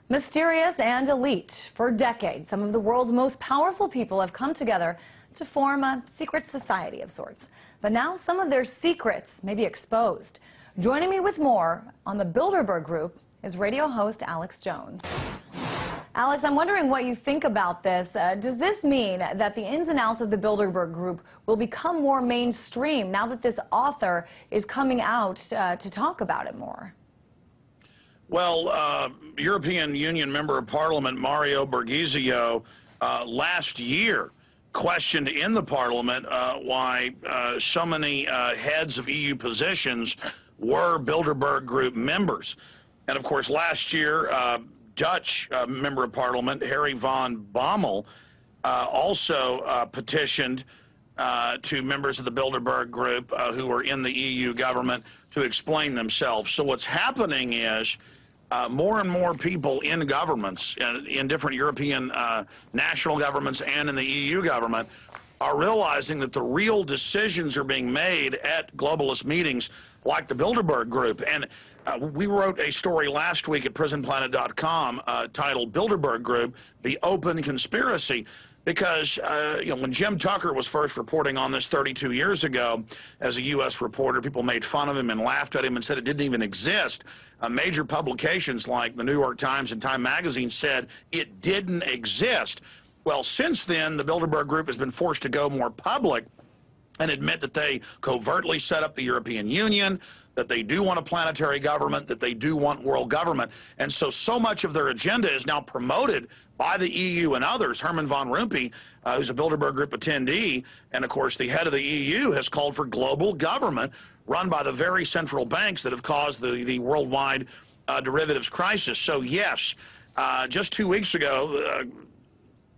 Mysterious and elite. For decades, some of the world's most powerful people have come together to form a secret society of sorts. But now some of their secrets may be exposed. Joining me with more on the Bilderberg Group is radio host Alex Jones. Alex, I'm wondering what you think about this. Does this mean that the ins and outs of the Bilderberg Group will become more mainstream now that this author is coming out to talk about it more? Well, European Union Member of Parliament Mario Borghezio last year questioned in the Parliament why so many heads of EU positions were Bilderberg Group members. And of course, last year, Dutch Member of Parliament Harry van Bommel also petitioned to members of the Bilderberg Group who were in the EU government to explain themselves. So what's happening is more and more people in governments, in different European national governments and in the EU government, are realizing that the real decisions are being made at globalist meetings like the Bilderberg Group. And we wrote a story last week at prisonplanet.com titled Bilderberg Group, The Open Conspiracy, because when Jim Tucker was first reporting on this 32 years ago as a U.S. reporter, people made fun of him and laughed at him and said it didn't even exist. Major publications like the New York Times and Time Magazine said it didn't exist. Well, since then, the Bilderberg Group has been forced to go more public and admit that they covertly set up the European Union, that they do want a planetary government, that they do want world government. And so much of their agenda is now promoted by the EU and others. Herman van Rompuy, who's a Bilderberg Group attendee, and of course the head of the EU, has called for global government run by the very central banks that have caused the worldwide derivatives crisis. So yes, just 2 weeks ago,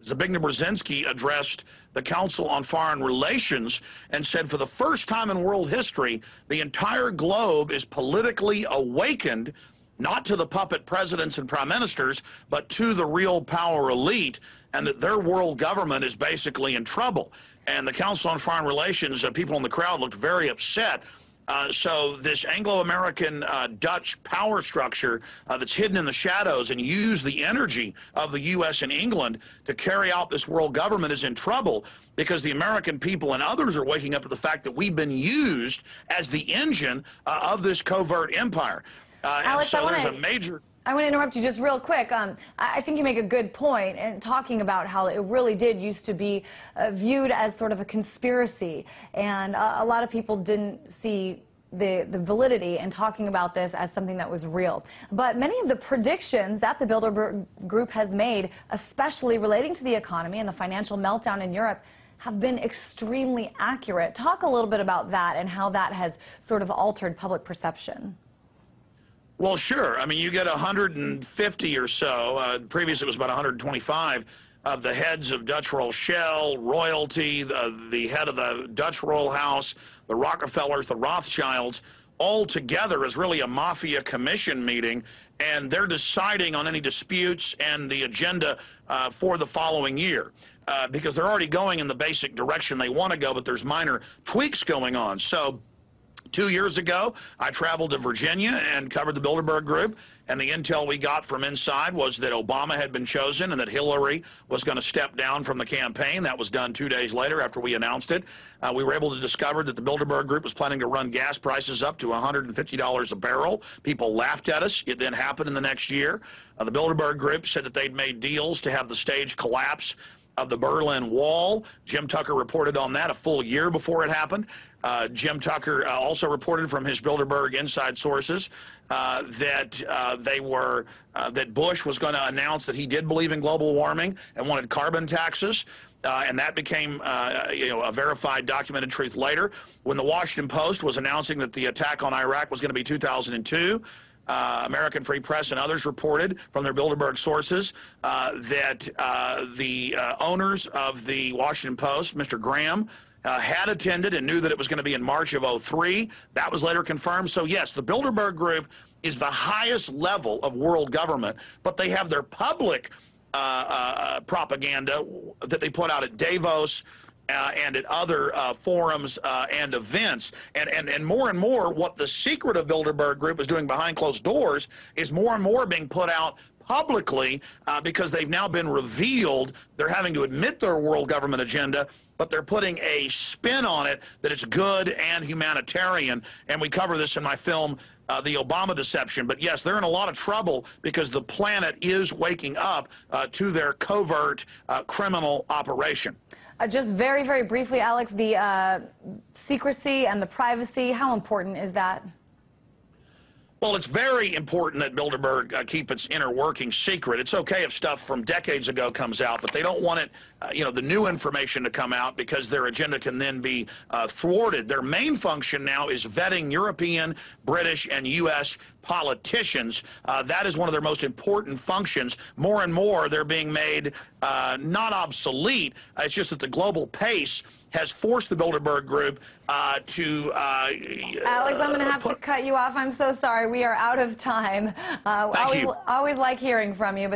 Zbigniew Brzezinski addressed the Council on Foreign Relations and said for the first time in world history, the entire globe is politically awakened, not to the puppet presidents and prime ministers, but to the real power elite, and that their world government is basically in trouble. And the Council on Foreign Relations, people in the crowd looked very upset. So this Anglo-American Dutch power structure that's hidden in the shadows and used the energy of the U.S. and England to carry out this world government is in trouble because the American people and others are waking up to the fact that we've been used as the engine of this covert empire. Alex, and so there's a major... I want to interrupt you just real quick. I think you make a good point in talking about how it really did used to be viewed as sort of a conspiracy, and a lot of people didn't see the validity in talking about this as something that was real. But many of the predictions that the Bilderberg Group has made, especially relating to the economy and the financial meltdown in Europe, have been extremely accurate. Talk a little bit about that and how that has sort of altered public perception. Well, sure. I mean, you get 150 or so, previously it was about 125, of the heads of Dutch Royal Shell, royalty, the head of the Dutch Royal House, the Rockefellers, the Rothschilds, all together as really a mafia commission meeting, and they're deciding on any disputes and the agenda for the following year. Because they're already going in the basic direction they want to go, but there's minor tweaks going on. So 2 years ago, I traveled to Virginia and covered the Bilderberg Group, and the intel we got from inside was that Obama had been chosen and that Hillary was going to step down from the campaign. That was done 2 days later after we announced it. We were able to discover that the Bilderberg Group was planning to run gas prices up to $150 a barrel. People laughed at us. It then happened in the next year. The Bilderberg Group said that they'd made deals to have the staged collapse of the Berlin Wall. Jim Tucker reported on that a full year before it happened. Jim Tucker also reported from his Bilderberg inside sources that Bush was going to announce that he did believe in global warming and wanted carbon taxes. And that became a verified, documented truth later. When the Washington Post was announcing that the attack on Iraq was going to be 2002, American Free Press and others reported from their Bilderberg sources that the owners of the Washington Post, Mr. Graham, had attended and knew that it was going to be in March of '03. That was later confirmed. So yes, the Bilderberg Group is the highest level of world government, but they have their public propaganda that they put out at Davos and at other forums and events. And more, what the secret of Bilderberg Group is doing behind closed doors is more and more being put out publicly because they've now been revealed. They're having to admit their world government agenda, but they're putting a spin on it that it's good and humanitarian. And we cover this in my film, The Obama Deception. But yes, they're in a lot of trouble because the planet is waking up to their covert criminal operation. Just very, very briefly, Alex, the secrecy and the privacy, how important is that? Well, it's very important that Bilderberg keep its inner working secret. It's okay if stuff from decades ago comes out, but they don't want it, the new information to come out because their agenda can then be thwarted. Their main function now is vetting European, British, and U.S. politicians. That is one of their most important functions. More and more, they're being made not obsolete. It's just that the global pace has forced the Bilderberg Group to... Alex, I'm going to have to cut you off. I'm so sorry. We are out of time. Thank you. Always like hearing from you. But